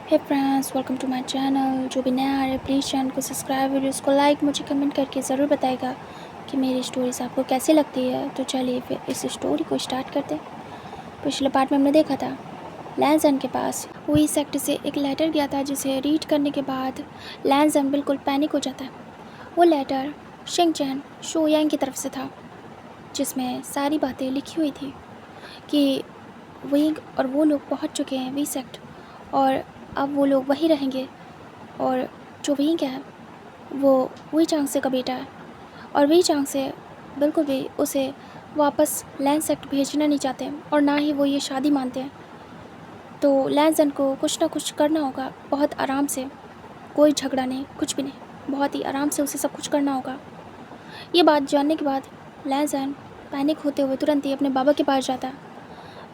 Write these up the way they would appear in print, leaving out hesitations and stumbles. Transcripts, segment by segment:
Hey friends, welcome to my channel. जो भी नया आ रहा है प्लीज़ चैनल को सब्सक्राइब, वीडियोस को लाइक, मुझे कमेंट करके ज़रूर बताएगा कि मेरी स्टोरीज आपको कैसी लगती है। तो चलिए फिर इस स्टोरी को स्टार्ट करते हैं। पिछले पार्ट में हमने देखा था लैनजन के पास वही सेक्ट से एक लेटर गया था, जिसे रीड करने के बाद लैनजन बिल्कुल पैनिक हो जाता है। वो लेटर शिंगचैन शोयांग की तरफ से था, जिसमें सारी बातें लिखी हुई थी कि विंग और वो लोग पहुंच चुके हैं वी सेक्ट, और अब वो लोग वहीं रहेंगे। और जो विंग है वो वी चांग से का बेटा है, और वी चांग से बिल्कुल भी उसे वापस लैंड सेक्ट भेजना नहीं चाहते, और ना ही वो ये शादी मानते हैं। तो लैंजन को कुछ ना कुछ करना होगा, बहुत आराम से, कोई झगड़ा नहीं, कुछ भी नहीं, बहुत ही आराम से उसे सब कुछ करना होगा। ये बात जानने के बाद लैंजन पैनिक होते हुए तुरंत ही अपने बाबा के पास जाता है।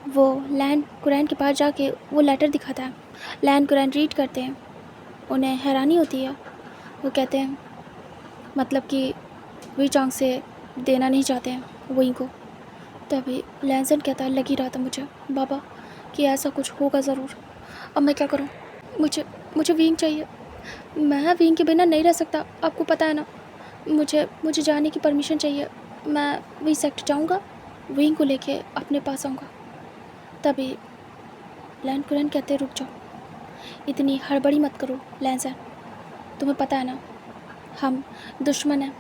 वो लैन कुरैन के पास जाके वो लेटर दिखाता है। लैन कुरैन रीड करते हैं, उन्हें हैरानी होती है। वो कहते हैं मतलब कि वी चांग से देना नहीं चाहते हैं वहीं को। तभी लैंजन कहता है, लग ही रहा था मुझे बाबा कि ऐसा कुछ होगा ज़रूर। अब मैं क्या करूं? मुझे मुझे विंग चाहिए। मैं विंग के बिना नहीं रह सकता, आपको पता है ना। मुझे मुझे जाने की परमिशन चाहिए। मैं वी सेक्ट जाऊंगा, विंग को लेके अपने पास आऊँगा। तभी लैन कुरैन कहते, रुक जाओ, इतनी हड़बड़ी मत करो लैंजन। तुम्हें पता है ना, हम दुश्मन हैं।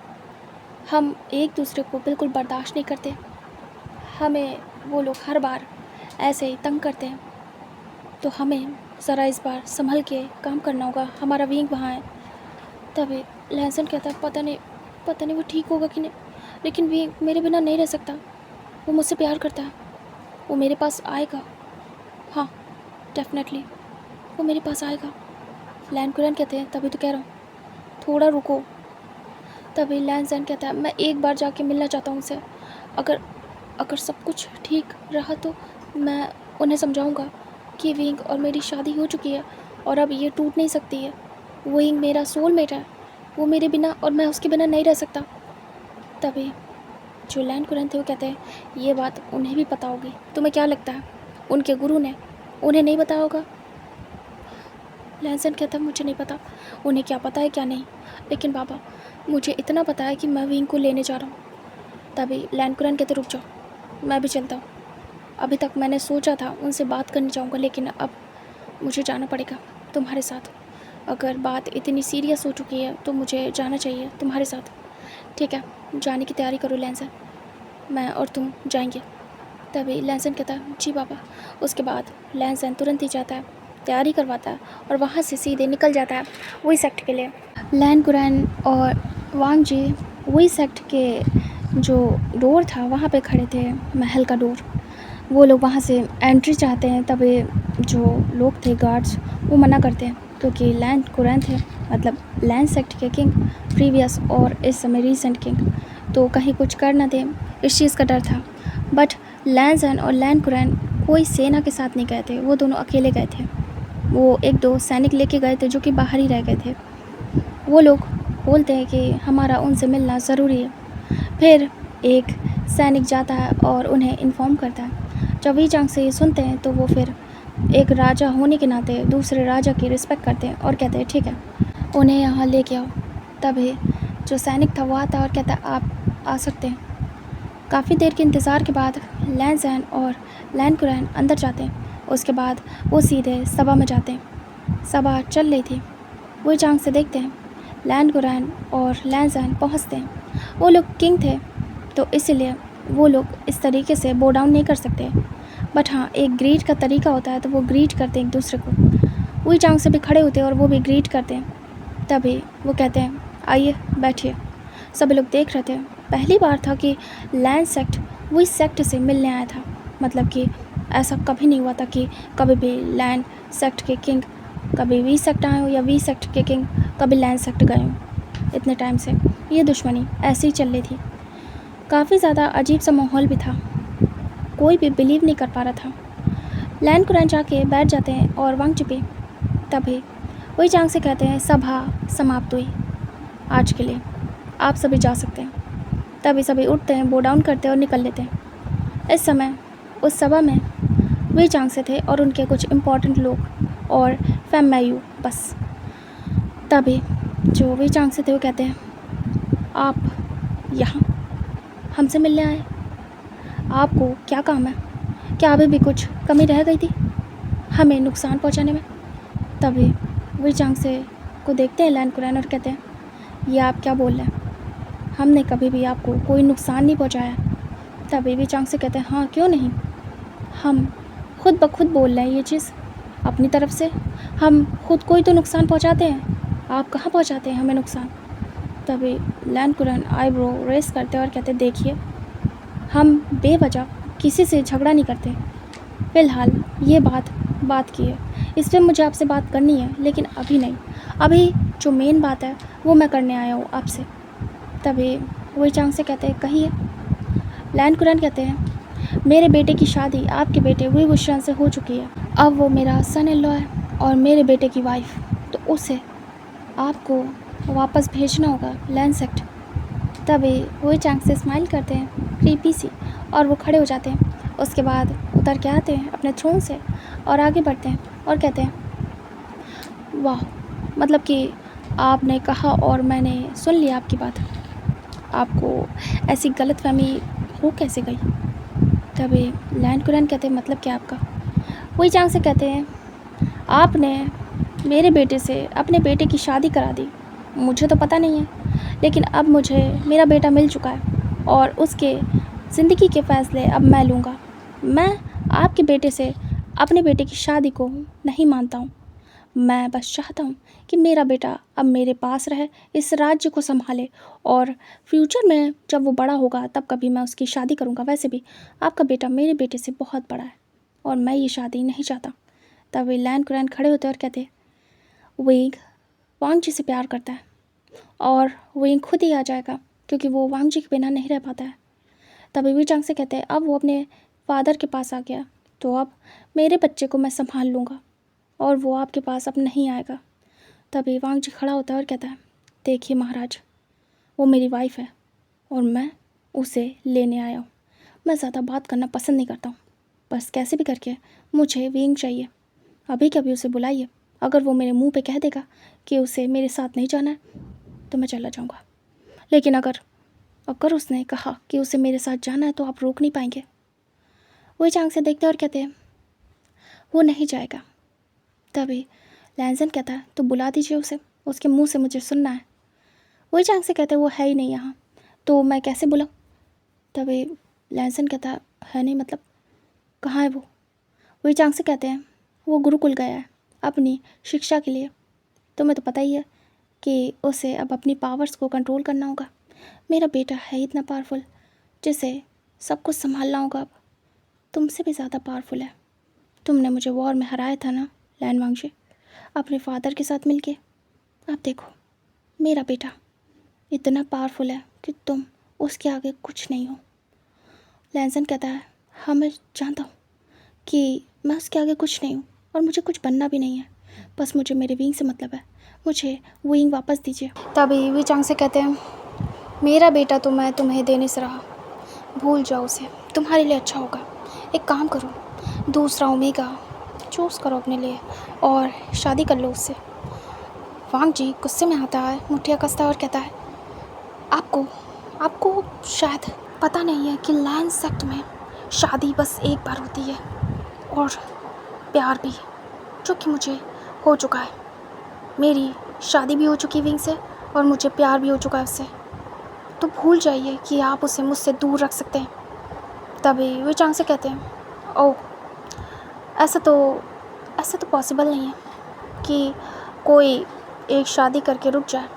हम एक दूसरे को बिल्कुल बर्दाश्त नहीं करते। हमें वो लोग हर बार ऐसे ही तंग करते हैं, तो हमें ज़रा इस बार संभल के काम करना होगा। हमारा विंग वहाँ है। तभी लैंसन कहता है, पता नहीं वो ठीक होगा कि नहीं, लेकिन विंग मेरे बिना नहीं रह सकता। वो मुझसे प्यार करता है, वो मेरे पास आएगा। हाँ, डेफिनेटली वो मेरे पास आएगा। लैन कुरैन कहते हैं, तभी तो कह रहा हूँ, थोड़ा रुको। तभी लैंसन कहता है, मैं एक बार जाके मिलना चाहता हूँ उनसे। अगर अगर सब कुछ ठीक रहा तो मैं उन्हें समझाऊंगा कि विंग और मेरी शादी हो चुकी है और अब ये टूट नहीं सकती है। विंग मेरा सोलमेट है, वो मेरे बिना और मैं उसके बिना नहीं रह सकता। तभी जो लैन कुरैन थे वो कहते हैं, ये बात उन्हें भी पता होगी। तुम्हें क्या लगता है उनके गुरु ने उन्हें नहीं बताया होगा? लैंसन कहता है, मुझे नहीं पता उन्हें क्या पता है क्या नहीं, लेकिन बाबा मुझे इतना पता है कि मैं विंग को लेने जा रहा हूँ। तभी लैन कुरैन कहते, रुक जाओ, मैं भी चलता हूँ। अभी तक मैंने सोचा था उनसे बात करने जाऊँगा, लेकिन अब मुझे जाना पड़ेगा तुम्हारे साथ। अगर बात इतनी सीरियस हो चुकी है तो मुझे जाना चाहिए तुम्हारे साथ। ठीक है, जाने की तैयारी करो लैंसन, मैं और तुम जाएंगे। तभी लैंसन कहता है, जी बाबा। उसके बाद लैंसन तुरंत ही जाता है, तैयारी करवाता है और वहाँ से सीधे निकल जाता है वही सेक्ट के लिए। लैन कुरैन और वांग जी वही सेक्ट के जो डोर था वहाँ पे खड़े थे, महल का डोर। वो लोग वहाँ से एंट्री चाहते हैं, तभी जो लोग थे गार्ड्स वो मना करते हैं, क्योंकि लैन कुरैन थे, मतलब लैन सेक्ट के किंग, प्रीवियस और इस समय रीसेंट किंग, तो कहीं कुछ कर ना दें, इस चीज़ का डर था। बट लैंसन और लैन कुरैन कोई सेना के साथ नहीं गए थे, वो दोनों अकेले गए थे। वो एक दो सैनिक लेके गए थे जो कि बाहर ही रह गए थे। वो लोग बोलते हैं कि हमारा उनसे मिलना ज़रूरी है। फिर एक सैनिक जाता है और उन्हें इन्फॉर्म करता है। जब वी चांग से ये सुनते हैं तो वो फिर एक राजा होने के नाते दूसरे राजा की रिस्पेक्ट करते हैं और कहते हैं, ठीक है, उन्हें यहाँ लेके आओ। तभी जो सैनिक था वो आता है और कहता है, आप आ सकते हैं। काफ़ी देर के इंतज़ार के बाद लैंसन और लैन कुरैन अंदर जाते हैं। उसके बाद वो सीधे सभा में जाते हैं। सभा चल रही थी, वो चांग से देखते हैं लैन कुरैन और लैंसन पहुँचते हैं। वो लोग किंग थे तो इसीलिए वो लोग इस तरीके से बो डाउन नहीं कर सकते, बट हाँ, एक ग्रीट का तरीका होता है, तो वो ग्रीट करते हैं एक दूसरे को। वही चांग से भी खड़े होते हैं और वो भी ग्रीट करते हैं। तभी वो कहते हैं, आइए बैठिए। सभी लोग देख रहे थे, पहली बार था कि लैंड सेक्ट वही सेक्ट से मिलने आया था। मतलब कि ऐसा कभी नहीं हुआ था कि कभी भी लैंड सेक्ट के किंग कभी वी सेक्ट आए हो या वी सेक्ट के किंग कभी लैंड सेक्ट गए हों। इतने टाइम से ये दुश्मनी ऐसे ही चल रही थी। काफ़ी ज़्यादा अजीब सा माहौल भी था, कोई भी बिलीव नहीं कर पा रहा था। लैन कुरैन जाके बैठ जाते हैं और वांग चुपे। तभी वही चांग से कहते हैं, सभा समाप्त हुई, आज के लिए आप सभी जा सकते हैं। तभी सभी उठते हैं, बो डाउन करते हैं और निकल लेते हैं। इस समय उस सभा में वही चांग से थे और उनके कुछ इम्पोर्टेंट लोग और फैम मैयू बस। तभी जो वही चांग से थे वो कहते हैं, आप यहाँ हमसे मिलने आए, आपको क्या काम है? क्या अभी भी कुछ कमी रह गई थी हमें नुकसान पहुँचाने में? तभी वही चांग से को देखते हैं लैन कुरैन और कहते हैं, ये आप क्या बोल रहे हैं? हमने कभी भी आपको कोई नुकसान नहीं पहुँचाया। तभी वही चांग से कहते हैं, हाँ क्यों नहीं, हम खुद ब खुद बोल रहे हैं ये चीज़ अपनी तरफ से। हम खुद को ही तो नुकसान पहुँचाते हैं, आप कहाँ पहुँचाते हैं हमें नुकसान? तभी लैन कुरैन आईब्रो रेस करते और कहते, देखिए हम बेवजह किसी से झगड़ा नहीं करते। फ़िलहाल ये बात की है, इस पर मुझे आपसे बात करनी है, लेकिन अभी नहीं। अभी जो मेन बात है वो मैं करने आया हूँ आपसे। तभी वही चांग से कहते हैं, कहिए। लैन कुरैन कहते हैं, मेरे बेटे की शादी आपके बेटे वही वुशान से हो चुकी है। अब वो मेरा सन इन लॉ है और मेरे बेटे की वाइफ, तो उसे आपको वापस भेजना होगा लैंड सेक्ट। तभी वही चांग से स्माइल करते हैं क्रीपी सी और वो खड़े हो जाते हैं। उसके बाद उतर के आते हैं अपने थ्रोन से और आगे बढ़ते हैं और कहते हैं, वाह, मतलब कि आपने कहा और मैंने सुन लिया आपकी बात, आपको ऐसी गलतफहमी हो कैसे गई? तभी लैंड कुरैन कहते हैं, मतलब क्या आपका? वही चांग से कहते हैं, आपने मेरे बेटे से अपने बेटे की शादी करा दी, मुझे तो पता नहीं है, लेकिन अब मुझे मेरा बेटा मिल चुका है और उसके ज़िंदगी के फ़ैसले अब मैं लूँगा। मैं आपके बेटे से अपने बेटे की शादी को नहीं मानता हूँ। मैं बस चाहता हूँ कि मेरा बेटा अब मेरे पास रहे, इस राज्य को संभाले और फ्यूचर में जब वो बड़ा होगा तब कभी मैं उसकी शादी करूँगा। वैसे भी आपका बेटा मेरे बेटे से बहुत बड़ा है और मैं ये शादी नहीं चाहता। तभी लैन कुरैन खड़े होते और कहते, विंग वांग जी से प्यार करता है और विंग खुद ही आ जाएगा क्योंकि वो वांग जी के बिना नहीं रह पाता है। तभी वी चांग से कहते हैं, अब वो अपने फादर के पास आ गया तो अब मेरे बच्चे को मैं संभाल लूँगा और वो आपके पास अब नहीं आएगा। तभी वांग जी खड़ा होता है और कहता है, देखिए महाराज, वो मेरी वाइफ है और मैं उसे लेने आया हूँ। मैं ज़्यादा बात करना पसंद नहीं करता हूँ, बस कैसे भी करके मुझे विंग चाहिए। अभी कभी उसे बुलाइए, अगर वो मेरे मुंह पे कह देगा कि उसे मेरे साथ नहीं जाना है तो मैं चला जाऊँगा, लेकिन अगर उसने कहा कि उसे मेरे साथ जाना है तो आप रोक नहीं पाएंगे। वही चांग से देखते और कहते हैं, वो नहीं जाएगा। तभी लैंसन कहता है, तो बुला दीजिए उसे, उसके मुंह से मुझे सुनना है। वही चांग से कहते हैं, वो है ही नहीं यहाँ, तो मैं कैसे बुलाऊँ? तभी लैंसन कहता है नहीं, मतलब कहाँ है वो? वही चांग से कहते हैं, वो गुरुकुल गया है अपनी शिक्षा के लिए। तुम्हें तो पता ही है कि उसे अब अपनी पावर्स को कंट्रोल करना होगा। मेरा बेटा है इतना पावरफुल जिसे सब कुछ संभालना होगा। अब तुमसे भी ज़्यादा पावरफुल है। तुमने मुझे वॉर में हराया था ना लैन वांगजी, अपने फादर के साथ मिलके। अब देखो मेरा बेटा इतना पावरफुल है कि तुम उसके आगे कुछ नहीं हो। लैंसन कहता है, हाँ मैं जानता हूँ कि मैं उसके आगे कुछ नहीं हूँ और मुझे कुछ बनना भी नहीं है, बस मुझे मेरे विंग से मतलब है, मुझे विंग वापस दीजिए। तभी वी चांग से कहते हैं, मेरा बेटा तो मैं तुम्हें देने से रहा, भूल जाओ उसे, तुम्हारे लिए अच्छा होगा। एक काम करो, दूसरा ओमेगा चूज़ करो अपने लिए और शादी कर लो उससे। वांग जी गुस्से में आता है, मुठ्ठियाँ कसता है और कहता है, आपको शायद पता नहीं है कि लैंड सेक्ट में शादी बस एक बार होती है और प्यार भी, जो कि मुझे हो चुका है। मेरी शादी भी हो चुकी है विंग से और मुझे प्यार भी हो चुका है उससे, तो भूल जाइए कि आप उसे मुझसे दूर रख सकते हैं। तभी वे चांग से कहते हैं, ओह ऐसा तो पॉसिबल नहीं है कि कोई एक शादी करके रुक जाए।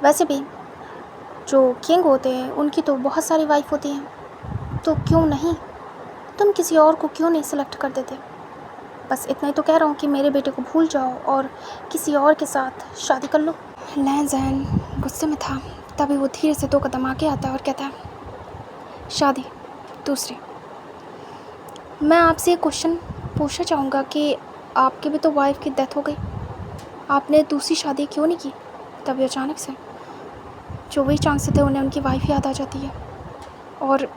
वैसे भी जो किंग होते हैं उनकी तो बहुत सारी वाइफ होती हैं, तो क्यों नहीं, तुम किसी और को क्यों नहीं सिलेक्ट कर देते? बस इतना ही तो कह रहा हूँ कि मेरे बेटे को भूल जाओ और किसी और के साथ शादी कर लो। लैंसन गुस्से में था। तभी वो धीरे से 2 कदम आगे आता है और कहता है, शादी दूसरी। मैं आपसे एक क्वेश्चन पूछना चाहूँगा कि आपकी भी तो वाइफ की डेथ हो गई, आपने दूसरी शादी क्यों नहीं की? तभी अचानक से जो वही चांग से थे उन्हें उनकी वाइफ याद आ जाती है और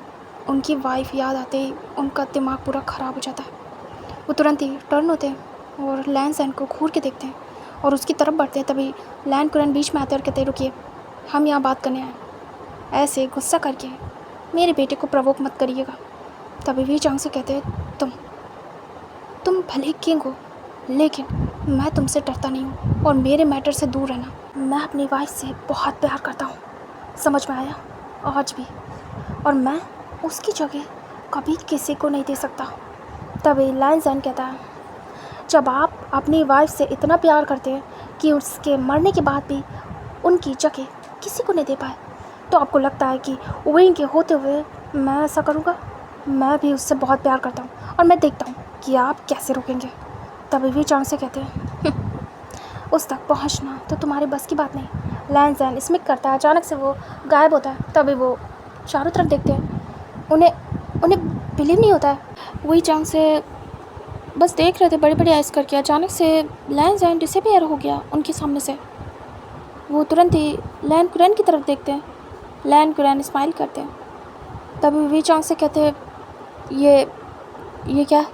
उनकी वाइफ याद आते ही उनका दिमाग पूरा ख़राब हो जाता है। वो तुरंत ही टर्न होते हैं और लैन जैन को घूर के देखते हैं और उसकी तरफ बढ़ते हैं। तभी लैन कुरैन बीच में आते हैं और कहते हैं, रुकिए, हम यहाँ बात करने आए। ऐसे गुस्सा करके मेरे बेटे को प्रवोक मत करिएगा। तभी वी चांग से कहते हैं, तुम भले ही किंग हो, लेकिन मैं तुमसे डरता नहीं हूँ और मेरे मैटर से दूर रहना। मैं अपनी वाइफ से बहुत प्यार करता हूँ, समझ में आया? आज भी। और मैं उसकी जगह कभी किसी को नहीं दे सकता। तभी लैन जैन कहता है, जब आप अपनी वाइफ से इतना प्यार करते हैं कि उसके मरने के बाद भी उनकी जगह किसी को नहीं दे पाए, तो आपको लगता है कि विंग के होते हुए मैं ऐसा करूँगा? मैं भी उससे बहुत प्यार करता हूँ और मैं देखता हूँ कि आप कैसे रोकेंगे। तभी वी चांग से कहते हैं, उस तक पहुँचना तो तुम्हारे बस की बात नहीं। लैन जैन स्मिक करता है, अचानक से वो गायब होता है। तभी वो चारों तरफ देखते हैं, उन्हें बिलीव नहीं होता है। वी चांग से बस देख रहे थे बड़े बड़े आइस करके। अचानक से लैन जैन डिसअपीयर हो गया उनके सामने से। वो तुरंत ही लैन कुरैन की तरफ देखते हैं। लैन कुरैन स्माइल करते हैं। तभी वी चांग से कहते हैं, ये क्या?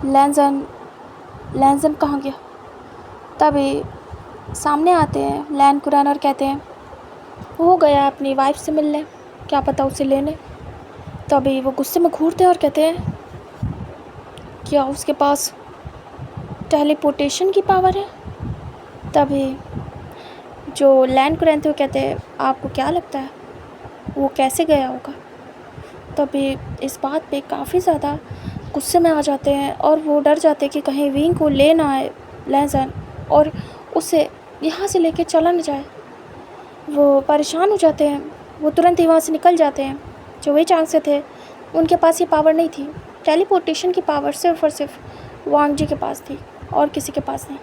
लैन जैन कहाँ गया? तभी सामने आते हैं लैन कुरैन और कहते हैं, वो गया अपनी वाइफ से मिलने, क्या पता उसे लेने। तभी वो गुस्से में घूरते हैं और कहते हैं, क्या उसके पास टेलीपोर्टेशन की पावर है? तभी जो लैन कुरैन थे वो कहते हैं, आपको क्या लगता है वो कैसे गया होगा? तभी इस बात पे काफ़ी ज़्यादा गुस्से में आ जाते हैं और वो डर जाते हैं कि कहीं विंग को ले ना आए लैन जैन और उसे यहाँ से लेके चला न जाए। वो परेशान हो जाते हैं। वो तुरंत ही वहाँ से निकल जाते हैं। जो वी चांग से थे उनके पास ये पावर नहीं थी। टेलीपोर्टेशन की पावर सिर्फ और सिर्फ वांग जी के पास थी और किसी के पास नहीं।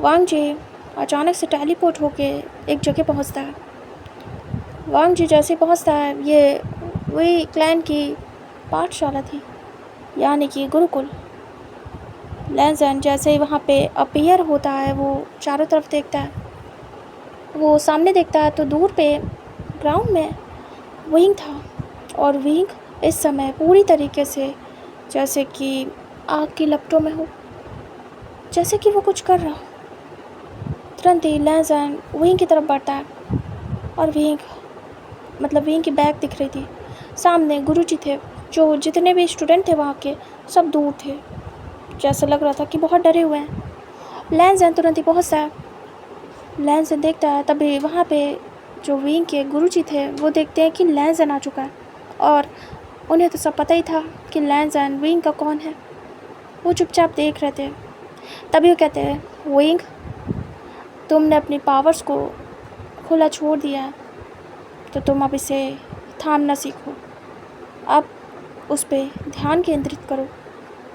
वांग जी अचानक से टेलीपोर्ट होके एक जगह पहुँचता है। वांग जी जैसे पहुँचता है, ये वही क्लैन की पाठशाला थी, यानी कि गुरुकुल। लैन जैन जैसे ही वहाँ पे अपीयर होता है, वो चारों तरफ देखता है। वो सामने देखता है तो दूर पे ग्राउंड में विंग था और विंग इस समय पूरी तरीके से जैसे कि आग की लपटों में हो, जैसे कि वो कुछ कर रहा हो। तुरंत ही लैन जैन विंग की तरफ बढ़ता है और विंग की बैग दिख रही थी। सामने गुरुजी थे, जो जितने भी स्टूडेंट थे वहाँ के सब दूर थे, जैसा लग रहा था कि बहुत डरे हुए हैं। लैन जैन तुरंत ही पहुँचता है। लैन जैन देखता है, तभी वहाँ पे जो विंग के गुरुजी थे वो देखते हैं कि लैन जैन आ चुका है और उन्हें तो सब पता ही था कि लैन जैन विंग का कौन है। वो चुपचाप देख रहे थे। तभी वो कहते हैं, विंग, तुमने अपनी पावर्स को खुला छोड़ दिया है, तो तुम अब इसे थामना सीखो। अब उस पर ध्यान केंद्रित करो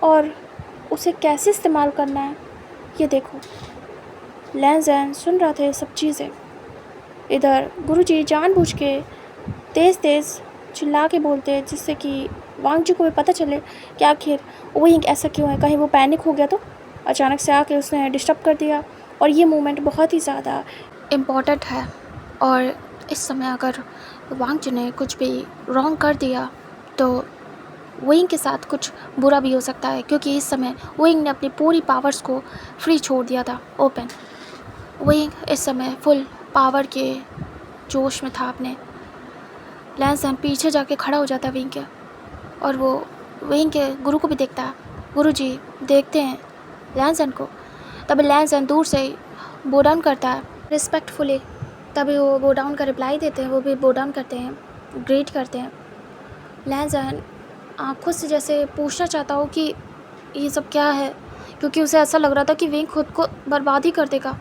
और उसे कैसे इस्तेमाल करना है ये देखो। लैन जैन सुन रहा था ये सब चीज़ें। इधर गुरुजी जानबूझ के तेज़ तेज़ चिल्ला के बोलते हैं, जिससे कि वांग जी को भी पता चले कि आखिर विंग ऐसा क्यों है। कहीं वो पैनिक हो गया तो अचानक से आके उसने डिस्टर्ब कर दिया। और ये मोमेंट बहुत ही ज़्यादा इम्पॉर्टेंट है और इस समय अगर वांग जी ने कुछ भी रॉन्ग कर दिया तो विंग के साथ कुछ बुरा भी हो सकता है, क्योंकि इस समय विंग ने अपनी पूरी पावर्स को फ्री छोड़ दिया था, ओपन। विंग इस समय फुल पावर के जोश में था अपने। लैन जैन पीछे जाके खड़ा हो जाता है विंग के और वो विंग के गुरु को भी देखता है। गुरुजी देखते हैं लैन जैन को। तभी लैन जैन दूर से बो डाउन करता है रिस्पेक्टफुली। तभी वो बो डाउन का रिप्लाई देते हैं, वो भी बो डाउन करते हैं, ग्रीट करते हैं। लैन जैन आँखों से जैसे पूछना चाहता हो कि ये सब क्या है, क्योंकि उसे ऐसा लग रहा था कि विंग खुद को बर्बाद ही कर देगा।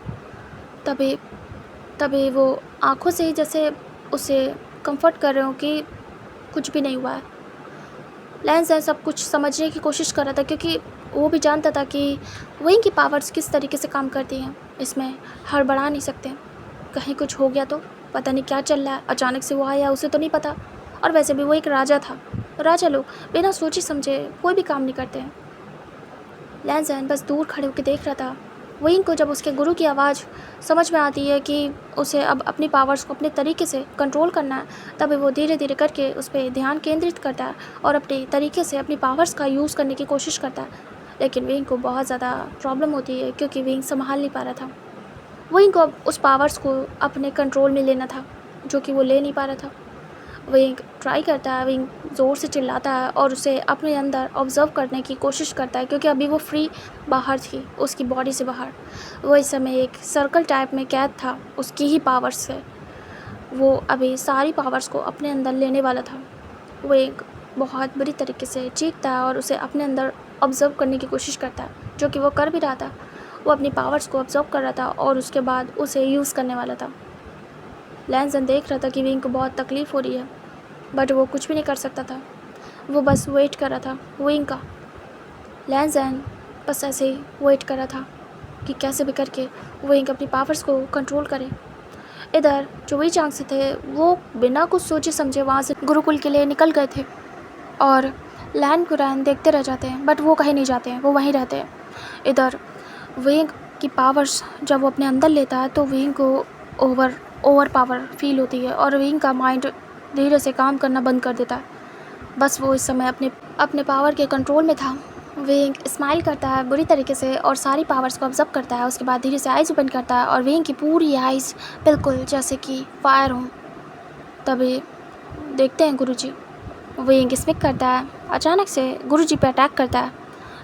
तभी वो आँखों से ही जैसे उसे कंफर्ट कर रहे हो कि कुछ भी नहीं हुआ है। लैन जैन सब कुछ समझने की कोशिश कर रहा था, क्योंकि वो भी जानता था कि विंग की पावर्स किस तरीके से काम करती हैं। इसमें हड़बड़ा नहीं सकते, कहीं कुछ हो गया तो पता नहीं क्या चल रहा है। अचानक से वो आया, उसे तो नहीं पता। और वैसे भी वो एक राजा था। राजा लोग बिना सोचे समझे कोई भी काम नहीं करते हैं। लैन जैन बस दूर खड़े होकर देख रहा था विंग को जब उसके गुरु की आवाज़ समझ में आती है कि उसे अब अपनी पावर्स को अपने तरीके से कंट्रोल करना है, तभी वो धीरे धीरे करके उस पर ध्यान केंद्रित करता है और अपने तरीके से अपनी पावर्स का यूज़ करने की कोशिश करता है। लेकिन विंग को बहुत ज़्यादा प्रॉब्लम होती है क्योंकि विंग संभाल नहीं पा रहा था। विंग को अब उस पावर्स को अपने कंट्रोल में लेना था जो कि वो ले नहीं पा रहा था। विंग ट्राई करता है, विंग ज़ोर से चिल्लाता है और उसे अपने अंदर ऑब्ज़र्व करने की कोशिश करता है क्योंकि अभी वो फ्री बाहर थी, उसकी बॉडी से बाहर। वो इस समय एक सर्कल टाइप में कैद था उसकी ही पावर्स से। वो अभी सारी पावर्स को अपने अंदर लेने वाला था। वो एक बहुत बुरी तरीके से चीखता है और उसे अपने अंदर ऑब्ज़र्व करने की कोशिश करता है, जो कि वो कर भी रहा था। वो अपनी पावर्स को ऑब्ज़र्व कर रहा था और उसके बाद उसे यूज़ करने वाला था। लैंसन देख रहा था कि विंग को बहुत तकलीफ़ हो रही है, बट वो कुछ भी नहीं कर सकता था। वो बस वेट कर रहा था विंग का। लैंसन बस ऐसे ही वेट कर रहा था कि कैसे भी करके विंग अपनी पावर्स को कंट्रोल करे। इधर जो वी चांग से थे वो बिना कुछ सोचे समझे वहाँ से गुरुकुल के लिए निकल गए थे और लैंड कुरान देखते रह जाते हैं, बट वो कहीं नहीं जाते हैं, वो वहीं रहते हैं। इधर विंग की पावर्स जब वो अपने अंदर लेता है तो विंग को ओवर पावर फील होती है और विंग का माइंड धीरे से काम करना बंद कर देता है। बस वो इस समय अपने पावर के कंट्रोल में था। विंग स्माइल करता है बुरी तरीके से और सारी पावर्स को ऑब्जर्व करता है। उसके बाद धीरे से आइज़ ओपन करता है और विंग की पूरी आइज़ बिल्कुल जैसे कि फायर हो। तभी देखते हैं गुरुजी। विंग स्पिक करता है, अचानक से गुरुजी पे अटैक करता है।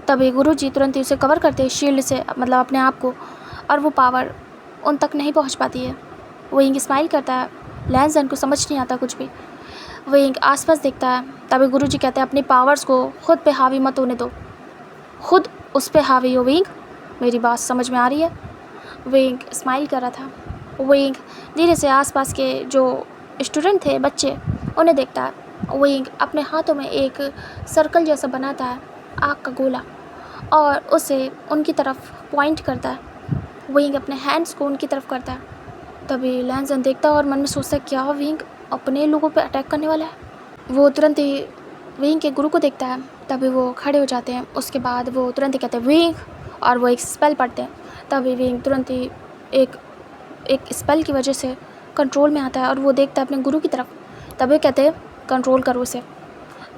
तभी गुरुजी तुरंत ही उसे कवर करते हैं शील्ड से, मतलब अपने आप को, और वो पावर उन तक नहीं पहुंच पाती है। विंग स्माइल करता है। लैंसन को समझ नहीं आता कुछ भी। विंग आसपास देखता है। तभी गुरुजी कहते हैं अपनी पावर्स को खुद पे हावी मत होने दो, खुद उस पे हावी हो विंग। मेरी बात समझ में आ रही है? विंग स्माइल कर रहा था। विंग धीरे से आसपास के जो स्टूडेंट थे, बच्चे, उन्हें देखता है। विंग अपने हाथों में एक सर्कल जैसा बनाता है, आग का गोला, और उसे उनकी तरफ पॉइंट करता है। विंग अपने हैंड्स को उनकी तरफ करता है। तभी लैंसन देखता है और मन में सोचता है क्या विंग अपने लोगों पे अटैक करने वाला है। वो तुरंत ही विंग के गुरु को देखता है। तभी वो खड़े हो जाते हैं। उसके बाद वो तुरंत ही कहते हैं विंग, और वो एक स्पेल पढ़ते हैं। तभी विंग तुरंत ही एक स्पेल की वजह से कंट्रोल में आता है और वो देखता है अपने गुरु की तरफ। तभी कहते हैं कंट्रोल करो उसे।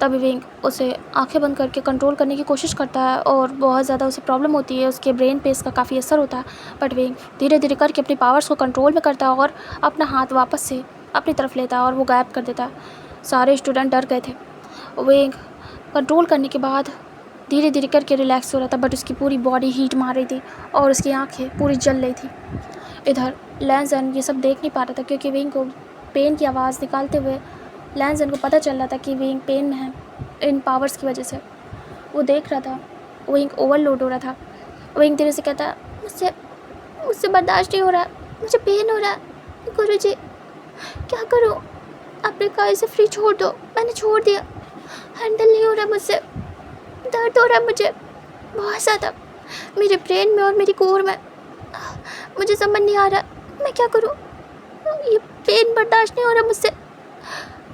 तभी विंग उसे आंखें बंद करके कंट्रोल करने की कोशिश करता है और बहुत ज़्यादा उसे प्रॉब्लम होती है, उसके ब्रेन पे इसका काफ़ी असर होता है। बट विंग धीरे धीरे करके अपनी पावर्स को कंट्रोल में करता है और अपना हाथ वापस से अपनी तरफ लेता है और वो गायब कर देता है। सारे स्टूडेंट डर गए थे। विंग कंट्रोल करने के बाद धीरे धीरे करके रिलैक्स हो रहा था, बट उसकी पूरी बॉडी हीट मार रही थी और उसकी आँखें पूरी जल रही थी। इधर लैंसन ये सब देख नहीं पा रहा था क्योंकि विंग को पेन की आवाज़ निकालते हुए लैंसन को पता चल रहा था कि विंग पेन में है इन पावर्स की वजह से। वो देख रहा था विंग ओवरलोड हो रहा था। विंग धीरे से कहता है मुझसे बर्दाश्त नहीं हो रहा, मुझे पेन हो रहा है। गुरुजी क्या करूँ? आपने कहा इसे फ्री छोड़ दो, मैंने छोड़ दिया। हैंडल नहीं हो रहा मुझसे, दर्द हो रहा है मुझे बहुत ज़्यादा, मेरे ब्रेन में और मेरी कोर में। मुझे समझ नहीं आ रहा मैं क्या करूँ, ये पेन बर्दाश्त नहीं हो रहा मुझसे।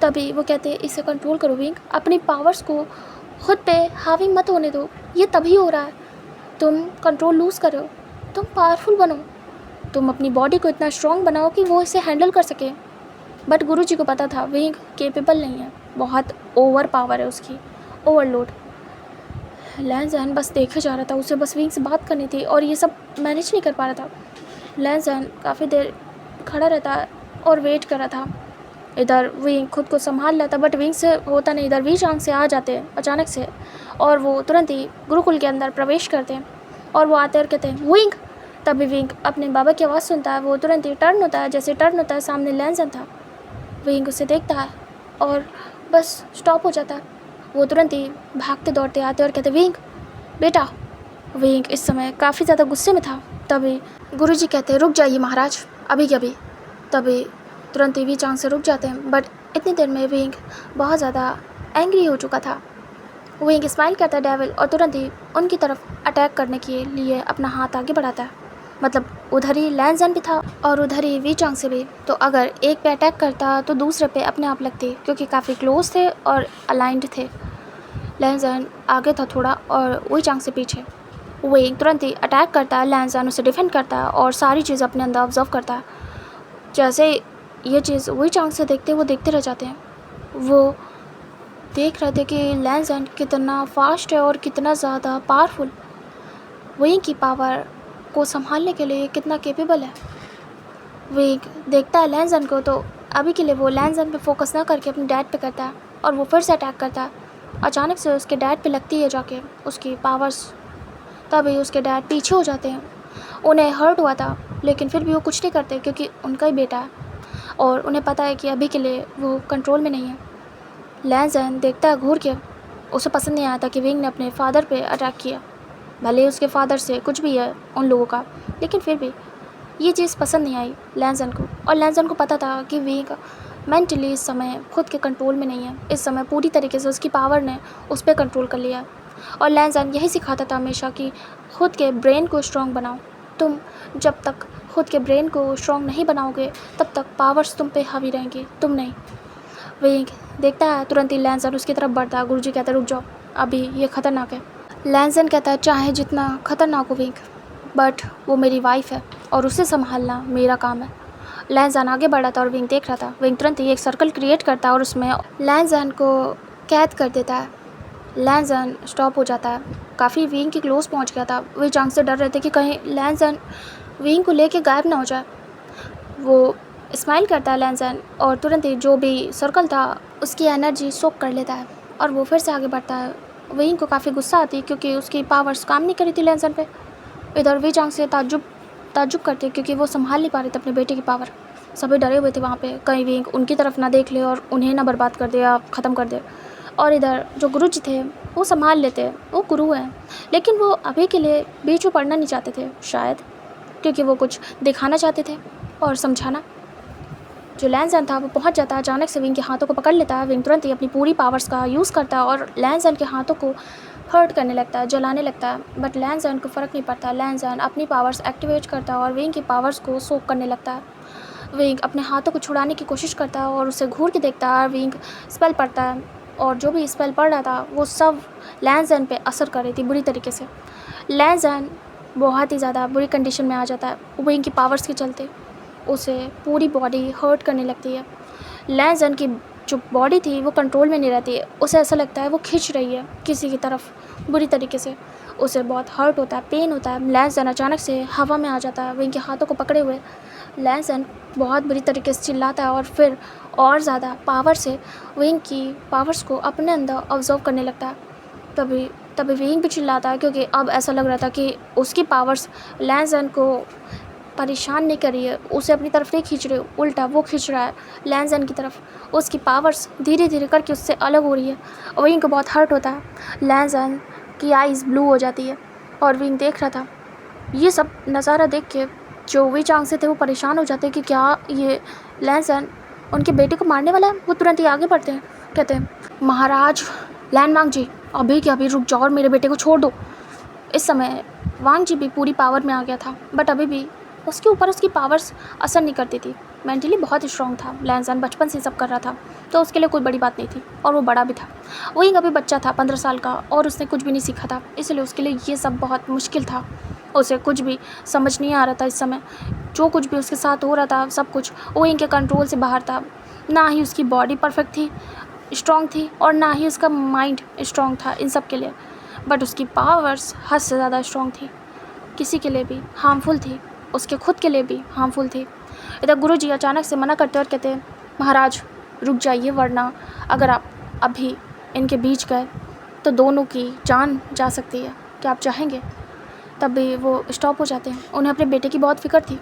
तभी वो कहते हैं इसे कंट्रोल करो विंग, अपनी पावर्स को खुद पे हावी मत होने दो, ये तभी हो रहा है। तुम कंट्रोल लूज़ करो, तुम पावरफुल बनो, तुम अपनी बॉडी को इतना स्ट्रॉन्ग बनाओ कि वो इसे हैंडल कर सके। बट गुरुजी को पता था विंग केपेबल नहीं है, बहुत ओवर पावर है उसकी, ओवरलोड। लैंसन बस देखे जा रहा था, उसे बस विंग से बात करनी थी और ये सब मैनेज नहीं कर पा रहा था। लैंसन काफ़ी देर खड़ा रहता और वेट कर रहा था। इधर विंग खुद को संभाल रहा था, बट विंग से होता नहीं। इधर वी चांग से आ जाते हैं अचानक से और वो तुरंत ही गुरुकुल के अंदर प्रवेश करते हैं और वो आते और कहते हैं विंग। तभी विंग अपने बाबा की आवाज़ सुनता है। वो तुरंत ही टर्न होता है, जैसे टर्न होता है सामने लैंसन था। विंग उसे देखता है और बस स्टॉप हो जाता है। वो तुरंत ही भागते दौड़ते आते और कहते विंग बेटा। विंग इस समय काफ़ी ज़्यादा गुस्से में था। तभी गुरुजी कहते हैं रुक जाइए महाराज, अभी के अभी। तभी तुरंत ही वी चांग से रुक जाते हैं, बट इतनी देर में विंग बहुत ज़्यादा एंग्री हो चुका था। विंग स्माइल करता है डेविल और तुरंत ही उनकी तरफ अटैक करने के लिए अपना हाथ आगे बढ़ाता है। मतलब उधर ही लैंसन भी था और उधर ही वी चांग से भी। तो अगर एक पे अटैक करता तो दूसरे पे अपने आप लगते, क्योंकि काफ़ी क्लोज थे और अलाइंड थे। लैंसन आगे था थोड़ा और वी चांग से पीछे। विंग तुरंत ही अटैक करता है, लैंसन उसे डिफेंड करता है और सारी चीज़ अपने अंदर ऑब्जर्व करता है। जैसे ये चीज़ वही चांग से देखते वो देखते रह जाते हैं। वो देख रहे थे कि लैंसन कितना फास्ट है और कितना ज़्यादा पावरफुल, विंग की पावर को संभालने के लिए कितना कैपेबल है। विंग देखता है लैंसन को, तो अभी के लिए वो लैंसन पे फोकस ना करके अपने डैड पे करता है और वो फिर से अटैक करता है। अचानक से उसके डैड पे लगती है जाके उसकी पावर्स, तभी उसके डैड पीछे हो जाते हैं। उन्हें हर्ट हुआ था लेकिन फिर भी वो कुछ नहीं करते क्योंकि उनका ही बेटा है और उन्हें पता है कि अभी के लिए वो कंट्रोल में नहीं है। लैंसन देखता है घूर के, उसे पसंद नहीं आता कि विंग ने अपने फादर पे अटैक किया। भले ही उसके फादर से कुछ भी है उन लोगों का, लेकिन फिर भी ये चीज़ पसंद नहीं आई लैंसन को। और लैंसन को पता था कि विंग मेंटली इस समय खुद के कंट्रोल में नहीं है। इस समय पूरी तरीके से उसकी पावर ने उस पर कंट्रोल कर लिया। और लैंसन यही सिखाता था हमेशा कि खुद के ब्रेन को स्ट्रॉन्ग बनाओ। तुम जब तक खुद के ब्रेन को स्ट्रॉन्ग नहीं बनाओगे तब तक पावर्स तुम पे हावी रहेंगी, तुम नहीं। विंग देखता है तुरंत ही लैंसन उसकी तरफ बढ़ता है। गुरुजी कहता है रुक जाओ, अभी ये ख़तरनाक है। लैंसन कहता है चाहे जितना ख़तरनाक हो विंग, बट वो मेरी वाइफ है और उसे संभालना मेरा काम है। लैंसन आगे बढ़ा था और विंग देख रहा था। विंग तुरंत ही एक सर्कल क्रिएट करता है और उसमें लैंसन को कैद कर देता है। लैंसन स्टॉप हो जाता है, काफ़ी विंग के क्लोज पहुंच गया था। वे चांग से डर रहे थे कि कहीं लैंसन विंग को लेके गायब ना हो जाए। वो स्माइल करता है लैंसन और तुरंत ही जो भी सर्कल था उसकी एनर्जी सोक कर लेता है और वो फिर से आगे बढ़ता है। विंग को काफ़ी गुस्सा आती है क्योंकि उसकी पावर्स काम नहीं करी थी लैंसन पे। इधर वे चांग से ताज्जुब करते क्योंकि वो संभाल नहीं पा रहे थे अपने बेटे की पावर। सभी डरे हुए थे वहाँ पे, कहीं विंग उनकी तरफ ना देख ले और उन्हें ना बर्बाद कर दे या ख़त्म कर दे। और इधर जो गुरुजी थे वो संभाल लेते, वो गुरु हैं, लेकिन वो अभी के लिए बीच में पढ़ना नहीं चाहते थे शायद, क्योंकि वो कुछ दिखाना चाहते थे और समझाना। जो लैंसन था वो पहुंच जाता है, अचानक से विंग के हाथों को पकड़ लेता है। विंग तुरंत ही अपनी पूरी पावर्स का यूज़ करता है और लैंसन के हाथों को हर्ट करने लगता है, जलाने लगता है। बट लैंसन को फ़र्क नहीं पड़ता। लैंसन अपनी पावर्स एक्टिवेट करता है और विंग की पावर्स को सोक करने लगता है। विंग अपने हाथों को छुड़ाने की कोशिश करता है और उसे घूर के देखता है। विंग स्पेल पढ़ता है और जो भी स्पेल पढ़ रहा था वो सब लैंसन पे असर कर रही थी बुरी तरीके से। लैंसन बहुत ही ज़्यादा बुरी कंडीशन में आ जाता है। विंग की पावर्स के चलते उसे पूरी बॉडी हर्ट करने लगती है। लैंसन की जो बॉडी थी वो कंट्रोल में नहीं रहती है, उसे ऐसा लगता है वो खींच रही है किसी की तरफ बुरी तरीके से। उसे बहुत हर्ट होता है, पेन होता है। लैंसन अचानक से हवा में आ जाता है विंग के हाथों को पकड़े हुए। लैंसन बहुत बुरी तरीके से चिल्लाता है और फिर और ज़्यादा पावर से विंग की पावर्स को अपने अंदर ऑब्जर्व करने लगता है। तभी विंग भी चिल्लाता है क्योंकि अब ऐसा लग रहा था कि उसकी पावर्स लैंसन को परेशान नहीं कर रही है, उसे अपनी तरफ नहीं खींच रही, उल्टा वो खींच रहा है लैंसन की तरफ। उसकी पावर्स धीरे धीरे करके उससे अलग हो रही है और विंग को बहुत हर्ट होता है। लैंसन की आइज़ ब्लू हो जाती है और विंग देख रहा था। ये सब नज़ारा देख के जो वे चांग से थे वो परेशान हो जाते हैं कि क्या ये लैंसन उनके बेटे को मारने वाला है। वो तुरंत ही आगे बढ़ते हैं, कहते हैं महाराज लैन वांग जी, अभी के अभी रुक जाओ और मेरे बेटे को छोड़ दो। इस समय वांग जी भी पूरी पावर में आ गया था, बट अभी भी उसके ऊपर उसकी पावर्स असर नहीं करती थी। मेंटली बहुत स्ट्रॉन्ग था लैंसन, बचपन से सब कर रहा था तो उसके लिए कोई बड़ी बात नहीं थी और वो बड़ा भी था। वही अभी बच्चा था 15 साल का और उसने कुछ भी नहीं सीखा था, इसलिए उसके लिए ये सब बहुत मुश्किल था। उसे कुछ भी समझ नहीं आ रहा था इस समय। जो कुछ भी उसके साथ हो रहा था सब कुछ वो इनके कंट्रोल से बाहर था। ना ही उसकी बॉडी परफेक्ट थी, स्ट्रॉन्ग थी, और ना ही उसका माइंड स्ट्रॉन्ग था इन सब के लिए। बट उसकी पावर्स हद से ज़्यादा स्ट्रॉन्ग थी, किसी के लिए भी हार्मफुल थी, उसके खुद के लिए भी हार्मफुल थी। इधर गुरुजी अचानक से मना करते और कहते हैं महाराज रुक जाइए, वरना अगर आप अभी इनके बीच गए तो दोनों की जान जा सकती है, क्या आप चाहेंगे? तब भी वो स्टॉप हो जाते हैं, उन्हें अपने बेटे की बहुत फिक्र थी।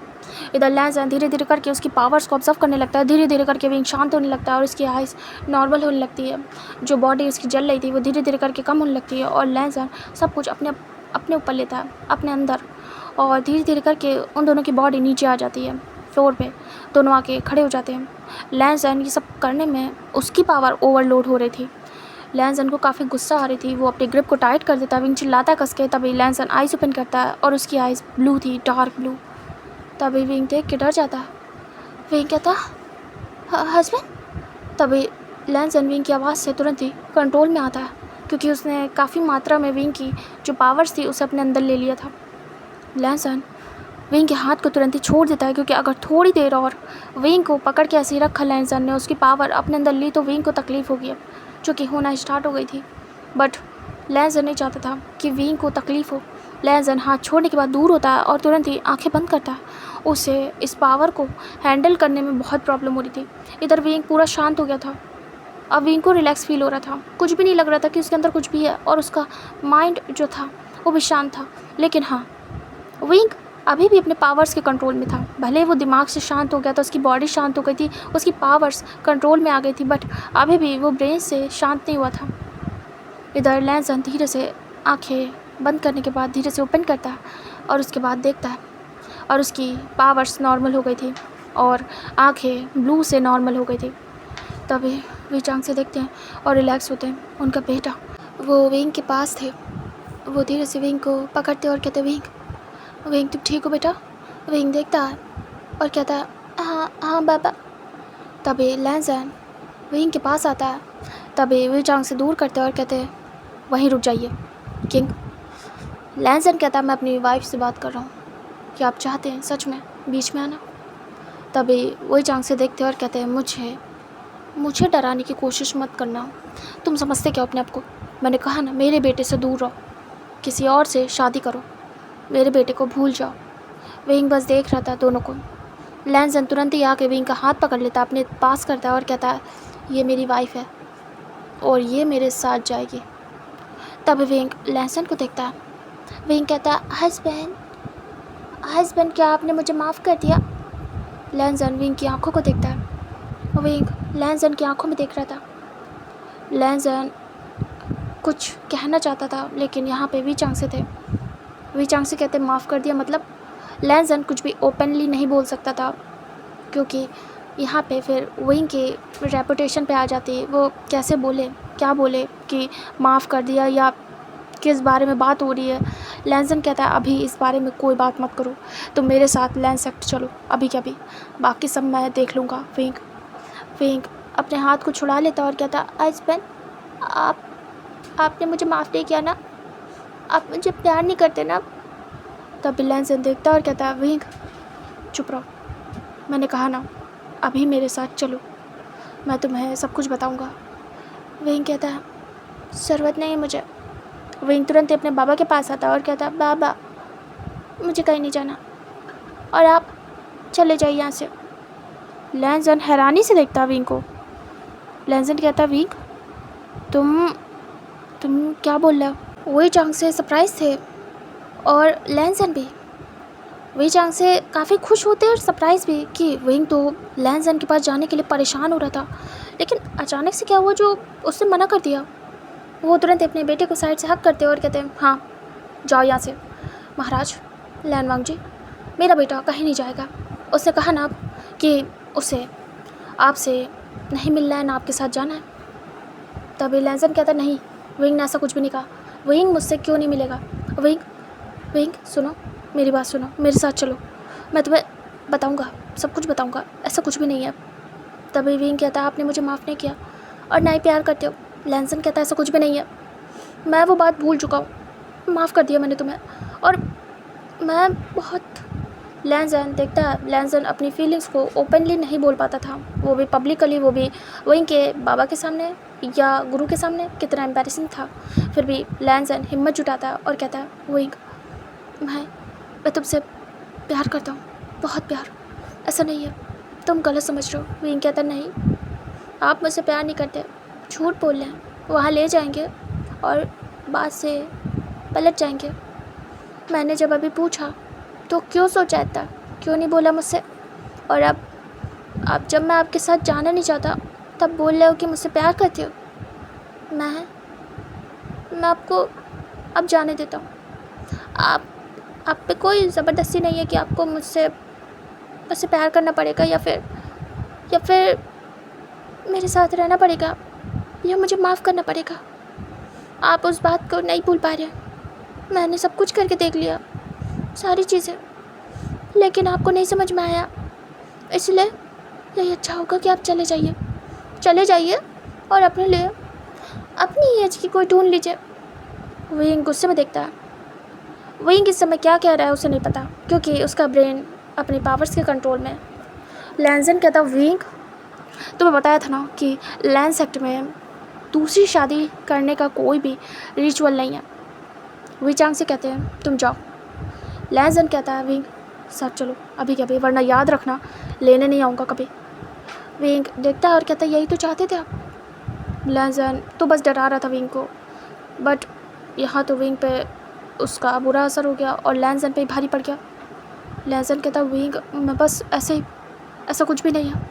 इधर लैंसन धीरे धीरे करके उसकी पावर्स को ऑब्जर्व करने लगता है। धीरे धीरे करके विंग शांत होने लगता है और उसकी आइज़ नॉर्मल होने लगती है। जो बॉडी उसकी जल रही थी वो धीरे धीरे करके कम होने लगती है और लैंसन सब कुछ अपने ऊपर लेता है, अपने अंदर, और धीरे धीरे करके उन दोनों की बॉडी नीचे आ जाती है फ्लोर पे। दोनों आके खड़े हो जाते हैं। लैंसन ये सब करने में उसकी पावर ओवरलोड हो रही थी। लैंसन को काफ़ी गुस्सा आ रही थी, वो अपनी ग्रिप को टाइट कर देता है। विंग चिल्लाता है कस के, तभी लैंसन आइज़ ओपन करता है और उसकी आइज़ ब्लू थी, डार्क ब्लू। तभी विंग देख के डर जाता है। विंग कहता हस्बैंड। तभी लैंसन विंग की आवाज़ से तुरंत ही कंट्रोल में आता है। क्योंकि उसने काफ़ी मात्रा में विंग की जो पावर्स थी उसे अपने अंदर ले लिया था। लैनसन विंग के हाथ को तुरंत ही छोड़ देता है, क्योंकि अगर थोड़ी देर और विंग को पकड़ के ऐसे ही रखा लैनसन ने, उसकी पावर अपने अंदर ली, तो विंग को तकलीफ़ होगी, जो कि होना स्टार्ट हो गई थी। बट लैनसन नहीं चाहता था कि विंग को तकलीफ़ हो। लैनसन हाथ छोड़ने के बाद दूर होता है और तुरंत ही आंखें बंद करता है। उसे इस पावर को हैंडल करने में बहुत प्रॉब्लम हो रही थी। इधर विंग पूरा शांत हो गया था। अब विंग को रिलैक्स फील हो रहा था, कुछ भी नहीं लग रहा था कि उसके अंदर कुछ भी है, और उसका माइंड जो था वो भी शांत था। लेकिन हाँ, विंग अभी भी अपने पावर्स के कंट्रोल में था। भले वो दिमाग से शांत हो गया था, उसकी बॉडी शांत हो गई थी, उसकी पावर्स कंट्रोल में आ गई थी, बट अभी भी वो ब्रेन से शांत नहीं हुआ था। इधर लैनसन धीरे से आंखें बंद करने के बाद धीरे से ओपन करता है और उसके बाद देखता है, और उसकी पावर्स नॉर्मल हो गई थी और आंखें ब्लू से नॉर्मल हो गई थी। तभी वे चांग से देखते हैं और रिलैक्स होते हैं। उनका बेटा वो विंग के पास थे। वो धीरे से विंग को पकड़ते और कहते, विंग तुम ठीक हो बेटा? विंग देखता है और कहता है, हाँ हाँ बाबा। तभी लैनसन विंग के पास आता है। तभी वे चांग से दूर करते और कहते, वहीं रुक जाइए किंग। लैनसन कहता, मैं अपनी वाइफ से बात कर रहा हूँ, क्या आप चाहते हैं सच में बीच में आना? तभी वही चांग से देखते और कहते हैं, मुझे डराने की कोशिश मत करना। तुम समझते क्या अपने आप को? मैंने कहा ना, मेरे बेटे से दूर रहो, किसी और से शादी करो, मेरे बेटे को भूल जाओ। विंग बस देख रहा था दोनों को। लैनसन तुरंत ही आके विंग का हाथ पकड़ लेता, अपने पास करता है और कहता है, ये मेरी वाइफ है और ये मेरे साथ जाएगी। तब विंग लैनसन को देखता है। विंग कहता है, हस्बैंड क्या आपने मुझे माफ़ कर दिया? लैनसन विंग की आंखों को देखता है। विंग लैनसन की आंखों में देख रहा था। लैनसन कुछ कहना चाहता था, लेकिन यहाँ पे वी चांग से थे। वी चांग से कहते, माफ़ कर दिया मतलब? लैनसन कुछ भी ओपनली नहीं बोल सकता था, क्योंकि यहाँ पे फिर विंग के रेपुटेशन पे आ जाती। वो कैसे बोले, क्या बोले कि माफ़ कर दिया या किस बारे में बात हो रही है। लैनसन कहता है, अभी इस बारे में कोई बात मत करो, तुम मेरे साथ लैंड चलो अभी क्या भी, बाकी सब मैं देख लूँगा। विंग अपने हाथ को छुड़ा लेता और कहता, हस्बैंड आपने मुझे माफ़ नहीं किया ना? आप मुझे प्यार नहीं करते ना? तब लैनसन देखता और कहता, विंग चुप रहो, मैंने कहा ना, अभी मेरे साथ चलो, मैं तुम्हें सब कुछ बताऊंगा। विंग कहता है, ज़रूरत नहीं है मुझे। विंग तुरंत अपने बाबा के पास आता और कहता, बाबा मुझे कहीं नहीं जाना और आप चले जाइए यहाँ से। लैनसन हैरानी से देखता विंग को। लैनसन कहता, विंग तुम क्या बोल रहे हो? वही चांग से सरप्राइज थे और लैनसन भी। वही चांग से काफ़ी खुश होते और सरप्राइज़ भी कि विंग तो लैनसन के पास जाने के लिए परेशान हो रहा था, लेकिन अचानक से क्या हुआ जो उसने मना कर दिया। वो तुरंत अपने बेटे को साइड से हक करते और कहते हैं, हाँ जाओ यहाँ से। महाराज लैनवांग जी, मेरा बेटा कहीं नहीं जाएगा। उसने कहा ना कि उसे आपसे नहीं मिलना है ना आपके साथ जाना है। तभी लैनसन कहता, नहीं विंग ने ऐसा कुछ भी नहीं कहा। विंग मुझसे क्यों नहीं मिलेगा? विंग सुनो, मेरी बात सुनो, मेरे साथ चलो, मैं तुम्हें बताऊंगा, सब कुछ बताऊंगा, ऐसा कुछ भी नहीं है। तभी विंग कहता, आपने मुझे माफ़ नहीं किया और ना ही प्यार करते हो। लैनसन कहता, ऐसा कुछ भी नहीं है, मैं वो बात भूल चुका हूँ, माफ़ कर दिया मैंने तुम्हें, और मैं बहुत। लैनसन देखता है, लैनसन अपनी फीलिंग्स को ओपनली नहीं बोल पाता था, वो भी पब्लिकली, वो भी विंग के बाबा के सामने या गुरु के सामने। कितना एम्बैरेसिंग था। फिर भी लैनसन हिम्मत जुटाता और कहता, विंग मैं तुमसे प्यार करता हूँ, बहुत प्यार, ऐसा नहीं है, तुम गलत समझ रहे हो। विंग कहता, नहीं आप मुझसे प्यार नहीं करते, झूठ बोल रहे हैं, वहाँ ले जाएंगे और बात से पलट जाएंगे। मैंने जब अभी पूछा तो क्यों सोचा इतना, क्यों नहीं बोला मुझसे, और अब जब मैं आपके साथ जाना नहीं चाहता तब बोल रहे हो कि मुझसे प्यार करते हो। मैं आपको अब जाने देता हूँ। आप पे कोई ज़बरदस्ती नहीं है कि आपको मुझसे प्यार करना पड़ेगा या फिर मेरे साथ रहना पड़ेगा या मुझे माफ़ करना पड़ेगा। आप उस बात को नहीं भूल पा रहे। मैंने सब कुछ करके देख लिया, सारी चीज़ें, लेकिन आपको नहीं समझ में आया, इसलिए यही अच्छा होगा कि आप चले जाइए और अपने लिए अपनी एज की कोई ढूंढ लीजिए। विंग गुस्से में देखता है। विंग इस समय क्या कह रहा है उसे नहीं पता, क्योंकि उसका ब्रेन अपने पावर्स के कंट्रोल में है। लैंसन कहता विंग, तुम्हें बताया था ना कि लैंड सेक्ट में दूसरी शादी करने का कोई भी रिचुअल नहीं है। वी चांग से कहते हैं तुम जाओ। लैंसन कहता है विंग सर चलो अभी क्या, वरना याद रखना लेने नहीं आऊँगा कभी। विंग देखता है और कहता है यही तो चाहते थे आप। लैंसन तो बस डरा रहा था विंग को, बट यहाँ तो विंग पे उसका बुरा असर हो गया और लैंसन पे ही भारी पड़ गया। लैंसन कहता विंग मैं बस ऐसे ही, ऐसा कुछ भी नहीं है।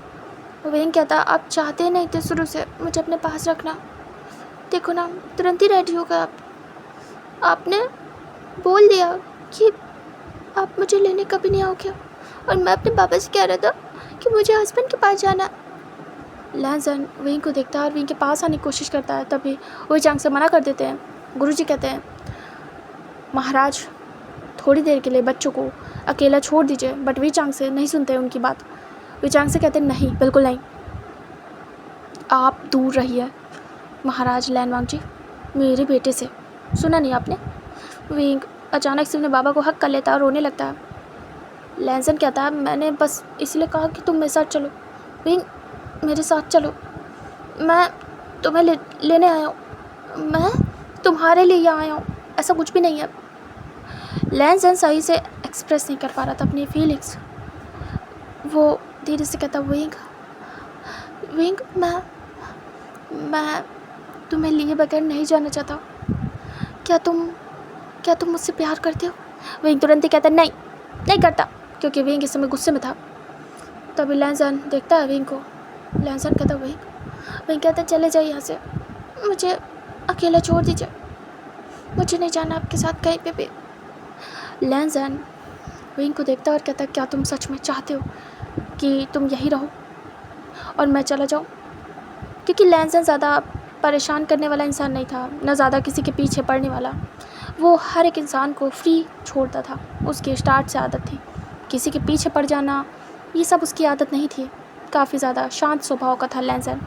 विंग कहता आप चाहते नहीं थे शुरू से मुझे अपने पास रखना, देखो ना तुरंत ही रेडी हो गए आपने बोल दिया कि आप मुझे लेने कभी नहीं आओगे, और मैं अपने पापा से कह रहा था कि मुझे हस्बैंड के पास जाना। लैंसन विंग को देखता है और विंग के पास आने की कोशिश करता है, तभी वही चांग से मना कर देते हैं। गुरुजी कहते हैं महाराज थोड़ी देर के लिए बच्चों को अकेला छोड़ दीजिए, बट वी चांग से नहीं सुनते उनकी बात। वी चांग से कहते नहीं बिल्कुल नहीं, आप दूर रहिए महाराज लैनवांग जी मेरे बेटे से, सुना नहीं आपने। विंग अचानक से अपने बाबा को हक कर लेता है और रोने लगता है। लैंसन कहता है मैंने बस इसलिए कहा कि तुम मेरे साथ चलो। विंग मेरे साथ चलो, मैं तुम्हें लेने आया हूँ, मैं तुम्हारे लिए यहाँ आया हूँ, ऐसा कुछ भी नहीं है। लैंसन सही से एक्सप्रेस नहीं कर पा रहा था अपनी फीलिंग्स। वो धीरे से कहता विंग विंग मैं तुम्हें लिए बगैर नहीं जाना चाहता, क्या तुम मुझसे प्यार करते हो। विंग तुरंत ही कहता नहीं करता, क्योंकि विंग इस समय गुस्से में था। तभी लैंसन देखता है विंग को। लैंसन कहता विंग कहता चले जाइए यहाँ से, मुझे अकेला छोड़ दीजिए, मुझे नहीं जाना आपके साथ कहीं पे भी। लैंसन विंग को देखता और कहता क्या तुम सच में चाहते हो कि तुम यहीं रहो और मैं चला जाऊँ। क्योंकि लैंसन ज़्यादा परेशान करने वाला इंसान नहीं था, न ज़्यादा किसी के पीछे पड़ने वाला। वो हर एक इंसान को फ्री छोड़ता था, उसकी स्टार्ट से आदत थी। किसी के पीछे पड़ जाना ये सब उसकी आदत नहीं थी, काफ़ी ज़्यादा शांत स्वभाव का था लैंसन।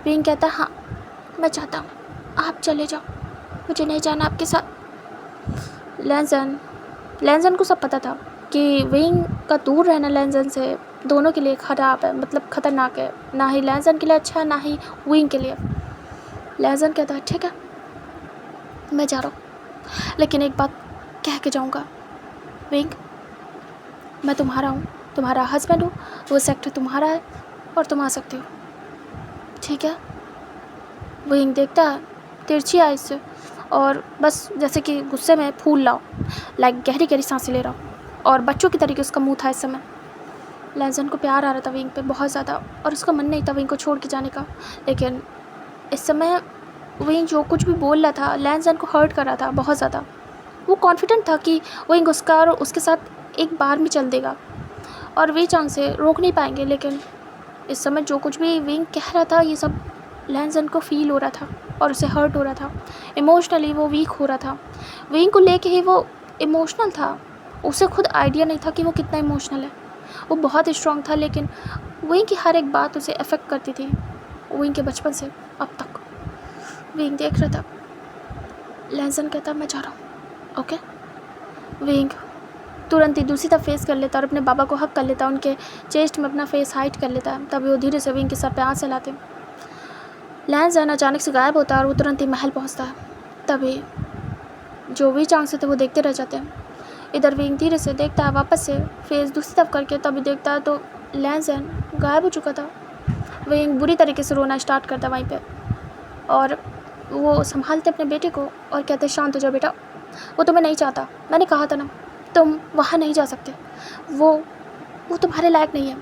विंग कहता हाँ मैं चाहता हूँ आप चले जाओ, मुझे नहीं जाना आपके साथ। लैंसन को सब पता था कि विंग का दूर रहना लैंसन से दोनों के लिए ख़राब है, मतलब ख़तरनाक है, ना ही लैंसन के लिए अच्छा है ना ही विंग के लिए। लैंसन कहता है ठीक है मैं जा रहा हूँ, लेकिन एक बात कह के जाऊँगा विंग, मैं तुम्हारा हूँ, तुम्हारा हस्बैंड हूँ, वो सेक्टर तुम्हारा है और तुम आ सकते हो, ठीक है। विंग देखता है तिरछी आइज से और बस जैसे कि गुस्से में फूल लाओ, लाइक गहरी गहरी सांसें ले रहा हूँ, और बच्चों की तरीके उसका मुंह था इस समय। लैंसन को प्यार आ रहा था विंग पे बहुत ज़्यादा, और उसका मन नहीं था विंग को छोड़ के जाने का, लेकिन इस समय विंग जो कुछ भी बोल रहा था लैंसन को हर्ट कर रहा था बहुत ज़्यादा। वो कॉन्फिडेंट था कि विंग उसका और उसके साथ एक बार में चल देगा और वी चांग से रोक नहीं पाएंगे, लेकिन इस समय जो कुछ भी विंग कह रहा था ये सब लैंसन को फील हो रहा था और उसे हर्ट हो रहा था। इमोशनली वो वीक हो रहा था, विंग को लेके ही वो इमोशनल था। उसे खुद आइडिया नहीं था कि वो कितना इमोशनल है। वो बहुत स्ट्रॉन्ग था, लेकिन विंग की हर एक बात उसे अफेक्ट करती थी, विंग के बचपन से अब तक। विंग देख रहा था। लैंसन कहता मैं जा रहा हूँ ओके। विंग तुरंत ही दूसरी तरफ फेस कर लेता और अपने बाबा को हक कर लेता, उनके चेस्ट में अपना फेस हाइड कर लेता। तभी वो धीरे से विंग के सर पे हाथ चलाते। लैंसन अचानक से गायब होता है और वो तुरंत ही महल पहुंचता है। तभी जो भी चांस से थे वो देखते रह जाते हैं। इधर विंग धीरे से देखता है वापस से फेस दूसरी तरफ करके, तभी देखता है तो लैंसन गायब हो चुका था। विंग बुरी तरीके से रोना स्टार्ट करता वहीं पे, और वो संभालते अपने बेटे को और कहते शांत हो जाओ बेटा, वो तुम्हें नहीं चाहता, मैंने कहा था ना तुम वहाँ नहीं जा सकते, वो तुम्हारे लायक नहीं है,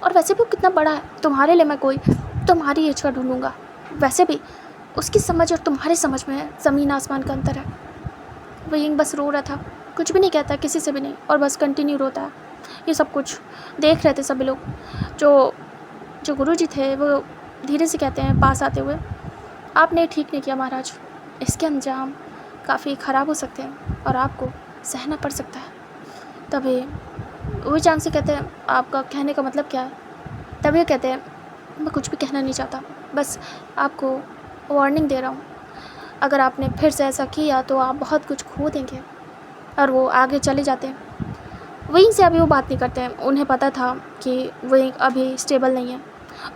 और वैसे भी वो कितना बड़ा है, तुम्हारे लिए मैं कोई तुम्हारी एज का ढूंढूंगा। वैसे भी उसकी समझ और तुम्हारी समझ में ज़मीन आसमान का अंतर है। विंग बस रो रहा था, कुछ भी नहीं कहता किसी से भी नहीं, और बस कंटिन्यू रोता है। ये सब कुछ देख रहे थे सभी लोग। जो गुरुजी थे वो धीरे से कहते हैं पास आते हुए, आपने ठीक नहीं किया महाराज, इसके अंजाम काफ़ी ख़राब हो सकते हैं और आपको सहना पड़ सकता है। तभी वही चांग से कहते हैं आपका कहने का मतलब क्या है। तभी वो कहते हैं मैं कुछ भी कहना नहीं चाहता, बस आपको वार्निंग दे रहा हूँ, अगर आपने फिर से ऐसा किया तो आप बहुत कुछ खो देंगे। और वो आगे चले जाते हैं। विंग से अभी वो बात नहीं करते हैं। उन्हें पता था कि विंग अभी स्टेबल नहीं है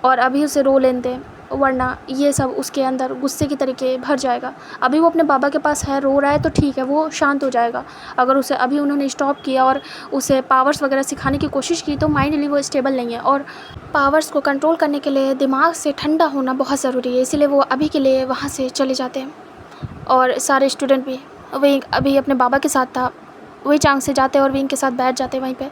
और अभी उसे रो लेने दें, वरना ये सब उसके अंदर गुस्से की तरीके भर जाएगा। अभी वो अपने बाबा के पास है, रो रहा है तो ठीक है, वो शांत हो जाएगा। अगर उसे अभी उन्होंने स्टॉप किया और उसे पावर्स वगैरह सिखाने की कोशिश की तो माइंडली वो स्टेबल नहीं है, और पावर्स को कंट्रोल करने के लिए दिमाग से ठंडा होना बहुत ज़रूरी है। इसीलिए वो अभी के लिए वहाँ से चले जाते हैं। और सारे स्टूडेंट भी, विंग अभी अपने बाबा के साथ था, वही चांग से जाते और विंग के साथ बैठ जाते वहीं पे।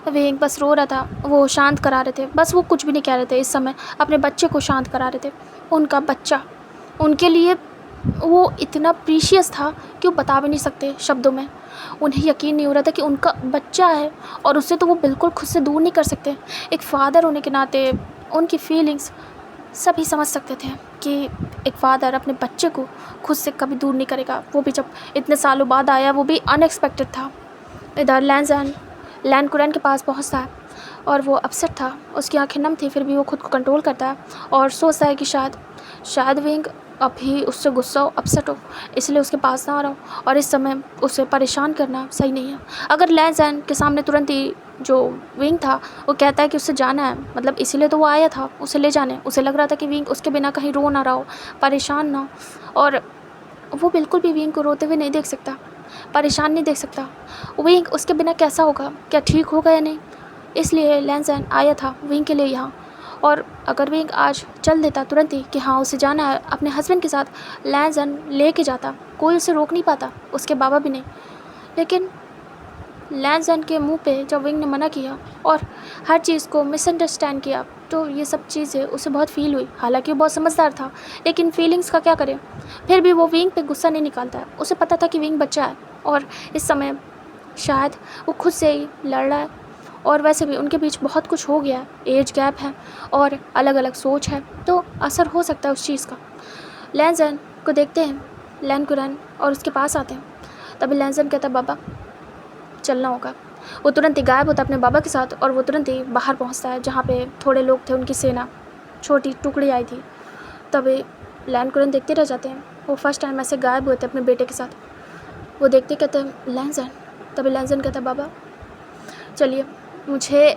विंग बस रो रहा था, वो शांत करा रहे थे, बस वो कुछ भी नहीं कह रहे थे इस समय, अपने बच्चे को शांत करा रहे थे। उनका बच्चा उनके लिए वो इतना प्रीशियस था कि वो बता भी नहीं सकते शब्दों में। उन्हें यकीन नहीं हो रहा था कि उनका बच्चा है और उससे तो वो बिल्कुल खुद से दूर नहीं कर सकते। एक फ़ादर होने के नाते उनकी फीलिंग्स सभी समझ सकते थे कि एक फ़ादर अपने बच्चे को खुद से कभी दूर नहीं करेगा, वो भी जब इतने सालों बाद आया, वो भी अनएक्सपेक्टेड था। इधर लैन कुरैन के पास पहुंचता है और वो अपसेट था, उसकी आंखें नम थी, फिर भी वो खुद को कंट्रोल करता है और सोचता है कि शायद विंग अभी उससे गुस्सा हो, अपसेट हो, इसलिए उसके पास ना आ रहा हो और इस समय उसे परेशान करना सही नहीं है। अगर लैन के सामने तुरंत ही जो विंग था वो कहता है कि उससे जाना है, मतलब इसीलिए तो वो आया था उसे ले जाने। उसे लग रहा था कि विंग उसके बिना कहीं रो ना रहा हो, परेशान ना हो, और वो बिल्कुल भी विंग को रोते हुए नहीं देख सकता, परेशान नहीं देख सकता। विंग उसके बिना कैसा होगा, क्या ठीक होगा या नहीं, इसलिए लैन आया था विंग के लिए यहाँ। और अगर विंग आज चल देता तुरंत ही कि हाँ उसे जाना है अपने हस्बैंड के साथ, लैन ले के जाता, कोई उसे रोक नहीं पाता, उसके बाबा भी नहीं। लेकिन लैन के मुंह पे जब विंग ने मना किया और हर चीज़ को मिसअंडरस्टैंड किया, तो ये सब चीज़ें उसे बहुत फील हुई। हालांकि वो बहुत समझदार था, लेकिन फीलिंग्स का क्या करे, फिर भी वो विंग पे गुस्सा नहीं निकालता है। उसे पता था कि विंग बच्चा है और इस समय शायद वो खुद से ही लड़ रहा है, और वैसे भी उनके बीच बहुत कुछ हो गया, एज गैप है और अलग अलग सोच है, तो असर हो सकता है उस चीज़ का। लैन को देखते हैं लैन कुरैन और उसके पास आते हैं। तभी लैन कहता है बाबा चलना होगा। वो तुरंत ही गायब होता है अपने बाबा के साथ और वो तुरंत ही बाहर पहुंचता है जहाँ पे थोड़े लोग थे, उनकी सेना, छोटी टुकड़ी आई थी। तभी लैन कुरैन देखते रह जाते हैं, वो फर्स्ट टाइम ऐसे गायब हुए थे अपने बेटे के साथ। वो देखते कहते हैं लैन। तभी लैन कहता है बाबा चलिए, मुझे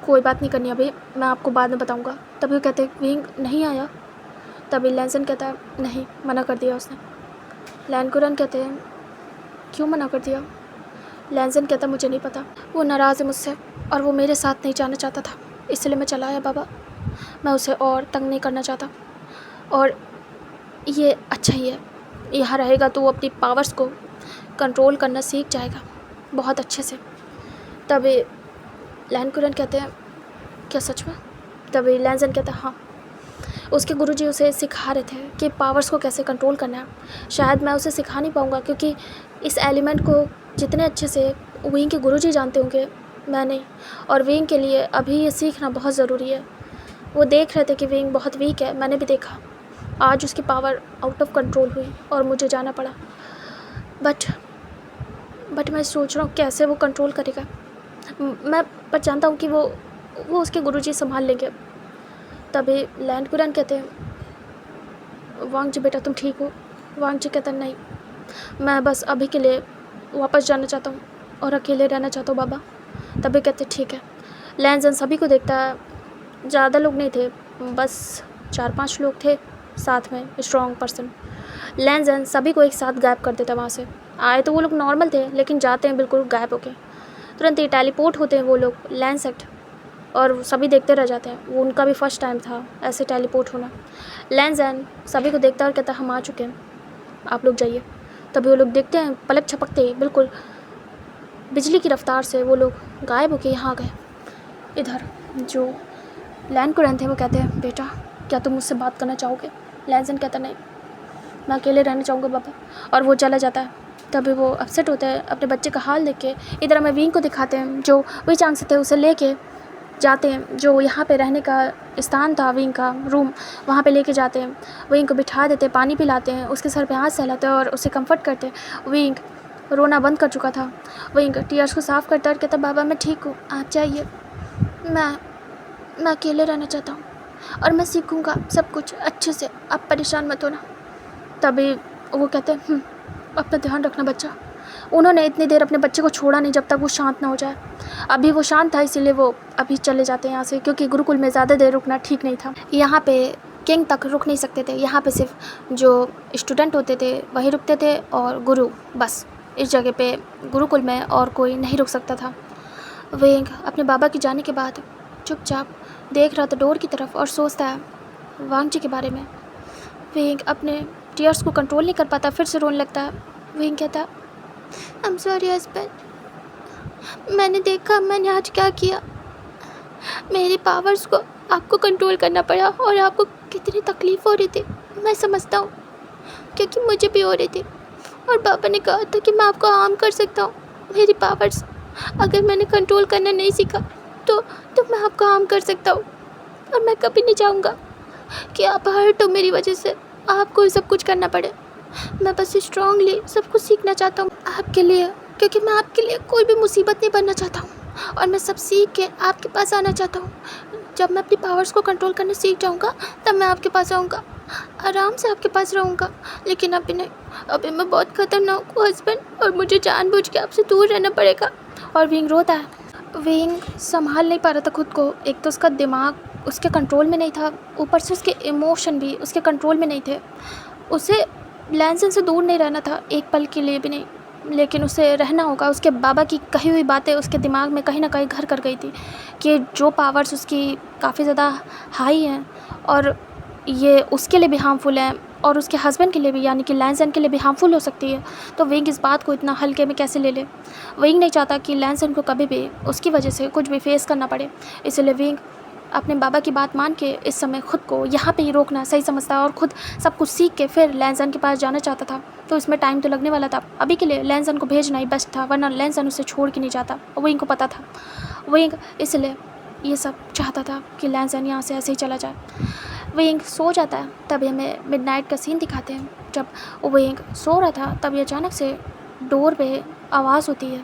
कोई बात नहीं करनी अभी, मैं आपको बाद में बताऊँगा। तभी वो कहते हैं विंग नहीं आया। तभी लैन कहता है नहीं, मना कर दिया उसने। लैन कुरैन कहते हैं क्यों मना कर दिया। लैन कहता मुझे नहीं पता, वो नाराज़ है मुझसे और वो मेरे साथ नहीं जाना चाहता था, इसलिए मैं चला आया बाबा, मैं उसे और तंग नहीं करना चाहता, और ये अच्छा ही है, यहाँ रहेगा तो वो अपनी पावर्स को कंट्रोल करना सीख जाएगा बहुत अच्छे से। तभी लैन कुरैन कहते हैं क्या सच में। तभी लैन कहता है हाँ, उसके गुरुजी उसे सिखा रहे थे कि पावर्स को कैसे कंट्रोल करना है। शायद मैं उसे सिखा नहीं पाऊँगा क्योंकि इस एलिमेंट को जितने अच्छे से विंग के गुरुजी जानते होंगे मैं नहीं, और विंग के लिए अभी ये सीखना बहुत ज़रूरी है। वो देख रहे थे कि विंग बहुत वीक है, मैंने भी देखा, आज उसकी पावर आउट ऑफ कंट्रोल हुई और मुझे जाना पड़ा। बट मैं सोच रहा हूँ कैसे वो कंट्रोल करेगा। मैं पर जानता हूँ कि वो उसके गुरुजी संभाल लेंगे। तभी लैन कुरैन कहते हैं वांग जी बेटा तुम ठीक हो। वांग जी कहता नहीं, मैं बस अभी के लिए वापस जाना चाहता हूँ और अकेले रहना चाहता हूँ बाबा। तभी कहते ठीक है। लैन सभी को देखता है, ज़्यादा लोग नहीं थे, बस 4-5 लोग थे साथ में, स्ट्रॉन्ग पर्सन। लैन सभी को एक साथ गायब कर देता वहाँ से। आए तो वो लोग नॉर्मल थे, लेकिन जाते हैं बिल्कुल गायब होके, तुरंत ही टेलीपोर्ट होते हैं वो लोग लैन सेक्ट, और सभी देखते रह जाते हैं। वो उनका भी फर्स्ट टाइम था ऐसे टेलीपोर्ट होना। लैन सभी को देखता और कहता हम आ चुके हैं, आप लोग जाइए। तभी वो लोग देखते हैं, पलक झपकते ही बिल्कुल बिजली की रफ्तार से वो लोग गायब होके यहाँ आ गए। इधर जो लैन कुरैन थे वो कहते हैं बेटा क्या तुम मुझसे बात करना चाहोगे। लैन कहता नहीं, मैं अकेले रहना चाहूँगा बाबा, और वो चला जाता है। तभी वो अपसेट होते हैं अपने बच्चे का हाल देख के। इधर हमें विंग को दिखाते हैं जो वही चांग से थे, उसे लेके जाते हैं जो यहाँ पे रहने का स्थान था, विंग का रूम, वहाँ पे लेके जाते हैं। विंग को बिठा देते हैं, पानी पिलाते हैं, उसके सर पे हाथ सहलाते हैं और उसे कंफर्ट करते हैं। विंग रोना बंद कर चुका था। विंग टीयर्स को साफ़ करता और कहता बाबा मैं ठीक हूँ, आप जाइए, मैं अकेले रहना चाहता हूँ। और मैं सीखूँगा सब कुछ अच्छे से, आप परेशान मत होना। तभी वो कहते हैं अपना ध्यान रखना बच्चा। उन्होंने इतनी देर अपने बच्चे को छोड़ा नहीं जब तक वो शांत ना हो जाए। अभी वो शांत था इसीलिए वो अभी चले जाते हैं यहाँ से, क्योंकि गुरुकुल में ज़्यादा देर रुकना ठीक नहीं था। यहाँ पे किंग तक रुक नहीं सकते थे, यहाँ पे सिर्फ जो स्टूडेंट होते थे वही रुकते थे और गुरु, बस इस जगह पे गुरुकुल में और कोई नहीं रुक सकता था। विंग अपने बाबा के जाने के बाद चुपचाप देख रहा था डोर की तरफ और सोचता है वांग जी के बारे में। विंग अपने टीयर्स को कंट्रोल नहीं कर पाता, फिर से रोने लगता है। विंग कहता आई एम सॉरी हस्बैंड, मैंने देखा मैंने आज क्या किया। मेरी पावर्स को आपको कंट्रोल करना पड़ा और आपको कितनी तकलीफ़ हो रही थी मैं समझता हूँ, क्योंकि मुझे भी हो रही थी। और पापा ने कहा था कि मैं आपको हार्म कर सकता हूँ। मेरी पावर्स अगर मैंने कंट्रोल करना नहीं सीखा तो मैं आपको हार्म कर सकता हूँ। और मैं कभी नहीं चाहूँगा कि आप हर्ट हो मेरी वजह से, आपको सब कुछ करना पड़े। मैं बस स्ट्रांगली सब कुछ सीखना चाहता हूँ आपके लिए, क्योंकि मैं आपके लिए कोई भी मुसीबत नहीं बनना चाहता हूँ। और मैं सब सीख के आपके पास आना चाहता हूँ। जब मैं अपनी पावर्स को कंट्रोल करना सीख जाऊँगा तब मैं आपके पास आऊँगा, आराम से आपके पास रहूँगा। लेकिन अभी नहीं, अभी मैं बहुत ख़तरनाक हूँ हस्बैंड, और मुझे जानबूझ के आपसे दूर रहना पड़ेगा। और विंग रोता है। विंग संभाल नहीं पा रहा था खुद को। एक तो उसका दिमाग उसके कंट्रोल में नहीं था, ऊपर से उसके इमोशन भी उसके कंट्रोल में नहीं थे। उसे लैंसन से दूर नहीं रहना था एक पल के लिए भी नहीं, लेकिन उसे रहना होगा। उसके बाबा की कही हुई बातें उसके दिमाग में कहीं ना कहीं घर कर गई थी कि जो पावर्स उसकी काफ़ी ज़्यादा हाई हैं और ये उसके लिए भी हार्मफुल है और उसके हस्बैंड के लिए भी, यानी कि लैंसन के लिए भी हार्मफुल हो सकती है। तो विंग इस बात को इतना हल्के में कैसे ले ले। विंग नहीं चाहता कि लैंसन को कभी भी उसकी वजह से कुछ भी फेस करना पड़े, इसलिए विंग अपने बाबा की बात मान के इस समय खुद को यहाँ पे ही रोकना सही समझता है और ख़ुद सब कुछ सीख के फिर लैंसन के पास जाना चाहता था। तो इसमें टाइम तो लगने वाला था। अभी के लिए लैंसन को भेजना ही बेस्ट था, वरना लैंसन उसे छोड़ के नहीं जाता। विंग को पता था। विंग इसलिए ये सब चाहता था कि लैंसन यहाँ से ऐसे ही चला जाए। विंग सो जाता है, तभी हमें मिडनाइट का सीन दिखाते हैं। जब विंग सो रहा था तभी अचानक से डोर पे आवाज़ होती है।